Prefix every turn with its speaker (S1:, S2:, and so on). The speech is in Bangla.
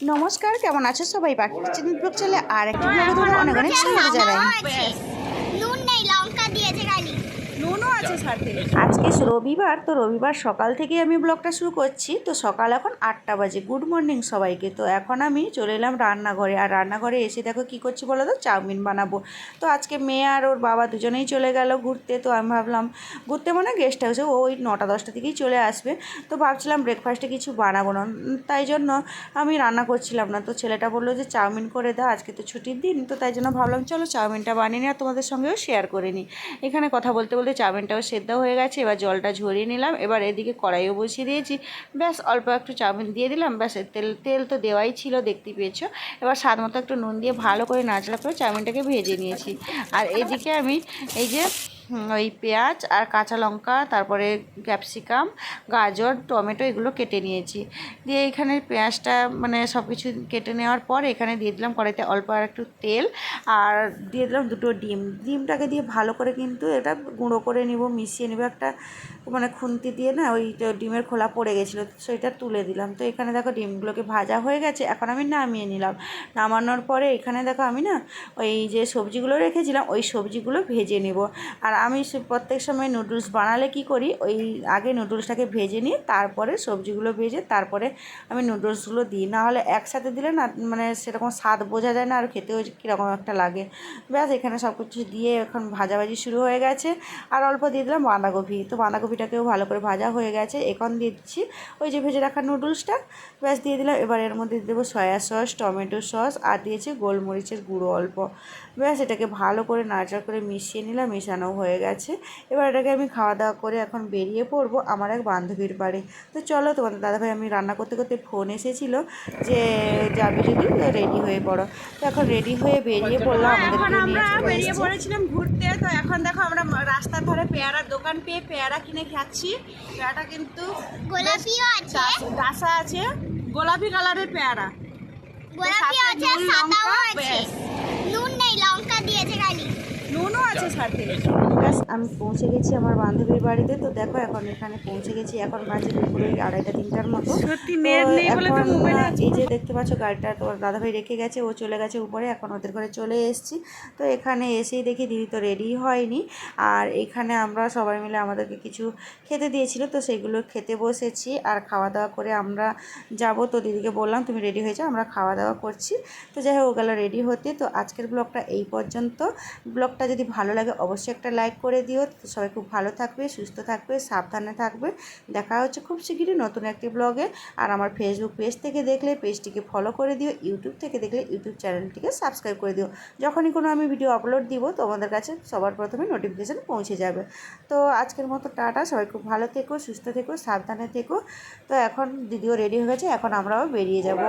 S1: নমস্কার, কেমন আছো সবাই? পাখি কিচেন ব্লগ চ্যানেলে আর একটি ব্লগে তোমাদের অনেক অনেক স্বাগত জানাই।
S2: নুন নেই, লঙ্কা দিয়েছে খালি।
S1: নুনও আছে সাথে। আজকে রবিবার, তো রবিবার সকাল থেকে আমি ব্লগটা শুরু করছি। তো সকাল এখন 8টা বাজে। গুড মর্নিং সবাইকে। তো এখন আমি চলে এলাম রান্নাঘরে, আর রান্নাঘরে এসে দেখো কি করছি বলো তো, চাউমিন বানাবো। তো আজকে মেয়ে আর ওর বাবা দুজনেই চলে গেল ঘুরতে। তো আমি ভাবলাম ঘুরতে মানে গেস্ট হাউসে, ওই 9টা-10টা থেকেই চলে আসবে। তো ভাবছিলাম ব্রেকফাস্টে কিছু বানাবো না, তাই জন্য আমি রান্না করছিলাম না। তো ছেলেটা বললো যে চাউমিন করে দাও, আজকে তো ছুটির দিন। তো তাই জন্য ভাবলাম চলো চাউমিনটা বানিয়ে নিই আর তোমাদের সঙ্গেও শেয়ার করে নিই। এখানে কথা বলতে বলতে চাউমিনটাও সেদ্ধ হয়ে গেছে। এবার জলটা ঝরিয়ে নিলাম। এবার এদিকে কড়াইও বসিয়ে দিয়েছি। ব্যাস অল্প একটু চাউমিন দিয়ে দিলাম। ব্যাস তেল তেল তো দেওয়াই ছিল, দেখতে পেয়েছো। এবার স্বাদ মতো একটু নুন দিয়ে ভালো করে নাড়াচাড়া করে চাউমিনটাকে ভেজে নিয়েছি। আর এদিকে আমি এই যে ওই পেঁয়াজ আর কাঁচা লঙ্কা, তারপরে ক্যাপসিকাম, গাজর, টমেটো এগুলো কেটে নিয়েছি। দিয়ে এখানে পেঁয়াজটা মানে সব কিছু কেটে নেওয়ার পর এখানে দিয়ে দিলাম কড়াইতে অল্প আর একটু তেল, আর দিয়ে দিলাম দুটো ডিমটাকে দিয়ে ভালো করে কিন্তু এটা গুঁড়ো করে নিব, মিশিয়ে নেব একটা মানে খুন্তি দিয়ে না, ওই ডিমের খোলা পড়ে গেছিলো, সেটা তুলে দিলাম। তো এখানে দেখো ডিমগুলোকে ভাজা হয়ে গেছে, এখন আমি নামিয়ে নিলাম। নামানোর পরে এখানে দেখো আমি না ওই যে সবজিগুলো রেখেছিলাম ওই সবজিগুলো ভেজে নেব। আর আমি প্রত্যেক সময় নুডলস বানালে কি করি, ওই আগে নুডলসটাকে ভেজে নিই, তারপরে সবজিগুলো ভেজে তারপরে আমি নুডলসগুলো দিই। নাহলে একসাথে দিলে না মানে সেরকম স্বাদ বোঝা যায় না, আর খেতেও কীরকম একটা লাগে। ব্যাস এখানে সব কিছু দিয়ে এখন ভাজাভাজি শুরু হয়ে গেছে। আর অল্প দিয়ে দিলাম বাঁধাকপি। তো বাঁধাকপিটাকেও ভালো করে ভাজা হয়ে গেছে। এখন দিয়ে দিচ্ছি ওই যে ভেজে রাখা নুডলসটা, ব্যাস দিয়ে দিলাম। এবার এর মধ্যে দেবো সয়া সস, টমেটো সস, আর দিয়েছি গোলমরিচের গুঁড়ো অল্প। ব্যাস এটাকে ভালো করে নাড়াচাড়া করে মিশিয়ে নিলাম। মেশানো হয়ে গেছে। এবার এটাকে আমি খাওয়া দাওয়া করে এখন বেরিয়ে পড়বো আমার এক বান্ধবীর বাড়ি। তো চলো, তোমাদের দাদাভাই আমি রান্না করতে করতে ফোন এসেছিলো যে যাবে যদি রেডি হয়ে পড়ো। তো এখন রেডি হয়ে বেরিয়ে পড়লাম, আমাদেরকে নিয়ে চলে এসেছে।
S3: পড়েছিলাম ঘুরতে। তো এখন দেখো আমরা রাস্তার ধারে পেয়ারার দোকান পেয়ে পেয়ারা কিনে খাচ্ছি। পেয়ারাটা কিন্তু
S2: গোলাপিও আছে,
S3: ডাসা আছে, গোলাপি কালারের পেয়ারা।
S2: গোলাপিও আছে,
S3: নুন,
S2: সাদাও
S3: লঙ্কা,
S2: আছে। নুন নেই, লঙ্কা দিয়েছে খালি।
S3: নুনও আছে সাথে।
S1: ব্যাস আমি পৌঁছে গেছি আমার বান্ধবীর বাড়িতে। তো দেখো এখন এখানে পৌঁছে গেছি, এখন বাজে দুপুরে 2:30-3টার মতো।
S3: সত্যি
S1: তো
S3: নেট নেই বলে তো
S1: এখন
S3: মোবাইলে
S1: এই যে দেখতে পাচ্ছ গাড়িটা তোমার দাদাভাই রেখে গেছে, ও চলে গেছে উপরে, এখন ওদের ঘরে চলে এসেছি। তো এখানে এসেই দেখি দিদি তো রেডি হয়নি। আর এখানে আমরা সবাই মিলে আমাদেরকে কিছু খেতে দিয়েছিল, তো সেগুলো খেতে বসেছি। আর খাওয়া দাওয়া করে আমরা যাব। তো দিদিকে বললাম তুমি রেডি হয়ে যাও, আমরা খাওয়া দাওয়া করছি। তো যাই হোক ও গেল রেডি হতে। তো আজকের ব্লগটা এই পর্যন্ত। ব্লগটা যদি ভালো লাগে অবশ্যই একটা লাইক করে দিও। সবাই খুব ভালো থাকবে, সুস্থ থাকবে, সাবধানে থাকবে। দেখা হচ্ছে খুব শিগগিরই নতুন একটি ব্লগে। আর আমার ফেসবুক পেজ থেকে দেখলে পেজটিকে ফলো করে দিও, ইউটিউব থেকে দেখলে ইউটিউব চ্যানেলটিকে সাবস্ক্রাইব করে দিও। যখনই কোনো আমি ভিডিও আপলোড দিব তোমাদের কাছে সবার প্রথমে নোটিফিকেশান পৌঁছে যাবে। তো আজকের মতো টাটা, সবাই খুব ভালো থেকো, সুস্থ থেকো, সাবধানে থেকো। তো এখন দিদিও রেডি হয়ে গেছে, এখন আমরাও বেরিয়ে যাব।